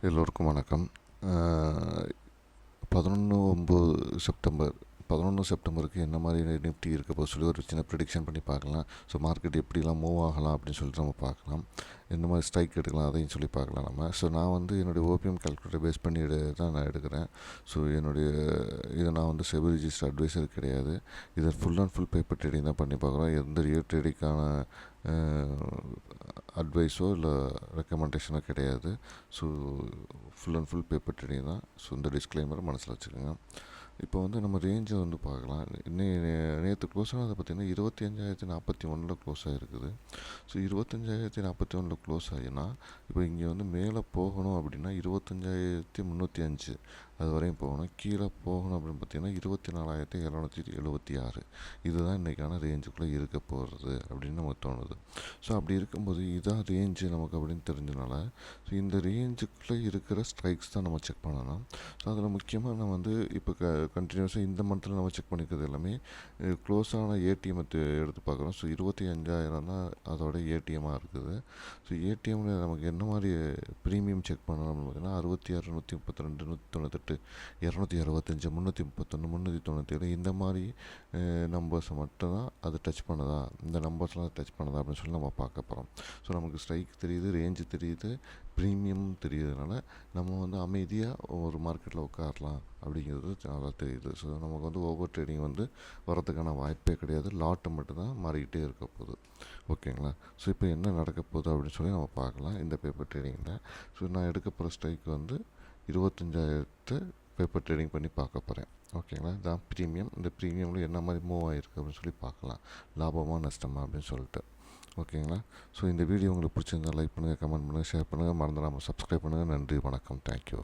எல்லோருக்கும் வணக்கம். 11/9 செப்டம்பர் 11 செப்டம்பருக்கு என்ன மாதிரி நிஃப்டி இருக்க போது சொல்லி ஒரு சின்ன ப்ரிடிக்ஷன் பண்ணி பார்க்கலாம். ஸோ மார்க்கெட் எப்படிலாம் மூவ் ஆகலாம் அப்படின்னு சொல்லிட்டு நம்ம பார்க்கலாம். எந்த மாதிரி ஸ்ட்ரைக் எடுக்கலாம் அதையும் சொல்லி பார்க்கலாம் நம்ம. ஸோ நான் வந்து என்னுடைய ஓபிஎம் கால்குலேட்டர் பேஸ் பண்ணி தான் நான் எடுக்கிறேன். ஸோ இதை நான் வந்து செபி ரிஜிஸ்டர் அட்வைசர் கிடையாது. இதை full and full paper trading தான் பண்ணி பார்க்குறோம். எந்த ரியல் ட்ரேடிங்கான அட்வைஸோ இல்லை ரெக்கமெண்டேஷனோ கிடையாது. So full and full paper trading தான். ஸோ இந்த டிஸ்க்ளைமரை மனசில் வச்சுக்கோங்க. இப்போ வந்து நம்ம ரேஞ்சை வந்து பார்க்கலாம். நேற்று க்ளோஸ் ஆனதை பார்த்திங்கன்னா 25,041 க்ளோஸ் ஆகிருக்குது. ஸோ 25,041 க்ளோஸ் ஆகினா இப்போ இங்கே வந்து மேலே போகணும் அப்படின்னா 25,305 அது வரையும் போகணும். கீழே போகணும் அப்படின்னு பார்த்திங்கன்னா 24,776 இதுதான் இன்றைக்கான ரேஞ்சுக்குள்ளே இருக்க போகிறது அப்படின்னு நமக்கு தோணுது. ஸோ அப்படி இருக்கும்போது இதுதான் ரேஞ்சு நமக்கு அப்படின்னு தெரிஞ்சனால ஸோ இந்த ரேஞ்சுக்குள்ளே இருக்கிற ஸ்ட்ரைக்ஸ் தான் நம்ம செக் பண்ணணும். ஸோ அதில் முக்கியமாக நான் வந்து இப்போ கண்டினியூஸாக இந்த மந்தில் நம்ம செக் பண்ணிக்கிறது எல்லாமே க்ளோஸ் ஆன ஏடிஎம் எடுத்து பார்க்குறோம். ஸோ 25,000 தான் அதோட ஏடிஎம்மாக இருக்குது. ஸோ ஏடிஎம்மில் நமக்கு என்ன மாதிரி ப்ரீமியம் செக் பண்ணணும் அப்படின்னு பார்த்தீங்கன்னா 66, 132, 198, 265, 331, 397 இந்த மாதிரி நம்பர்ஸை மட்டும்தான் அது டச் பண்ணுதா, இந்த நம்பர்ஸ்லாம் டச் பண்ணுதா அப்படின்னு சொல்லி நம்ம பார்க்க போகிறோம். ஸோ நமக்கு ஸ்ட்ரைக் தெரியுது, ரேஞ்சு தெரியுது, ப்ரீமியம் தெரியுதுனால நம்ம வந்து அமைதியாக ஒரு மார்க்கெட்டில் உட்காரலாம் அப்படிங்கிறது நல்லா தெரியுது. ஸோ நமக்கு வந்து ஓவர் ட்ரேடிங் வந்து வரதுக்கான வாய்ப்பே கிடையாது. லாட்டை மட்டும்தான் மாறிக்கிட்டே இருக்க போகுது. ஓகேங்களா? ஸோ இப்போ என்ன நடக்க போகுது அப்படின்னு சொல்லி நம்ம பார்க்கலாம் இந்த பேப்பர் ட்ரேடிங்கில். ஸோ நான் எடுக்க போகிற ஸ்ட்ரைக் வந்து 25,000 பேப்பர் ட்ரேடிங் பண்ணி பார்க்க போகிறேன். ஓகேங்களா? இதான் ப்ரீமியம். இந்த ப்ரீமியமில் என்ன மாதிரி மூவ் ஆகிருக்கு அப்படின்னு சொல்லி பார்க்கலாம். லாபமாக நஷ்டமா அப்படின்னு சொல்லிட்டு. ஓகேங்களா? ஸோ இந்த வீடியோ உங்களுக்கு பிடிச்சிருந்தால் லைக் பண்ணுங்கள், கமெண்ட் பண்ணுங்கள், ஷேர் பண்ணுங்கள், மறந்துடாமல் சப்ஸ்கிரைப் பண்ணுங்கள். நன்றி, வணக்கம், தேங்க்யூ.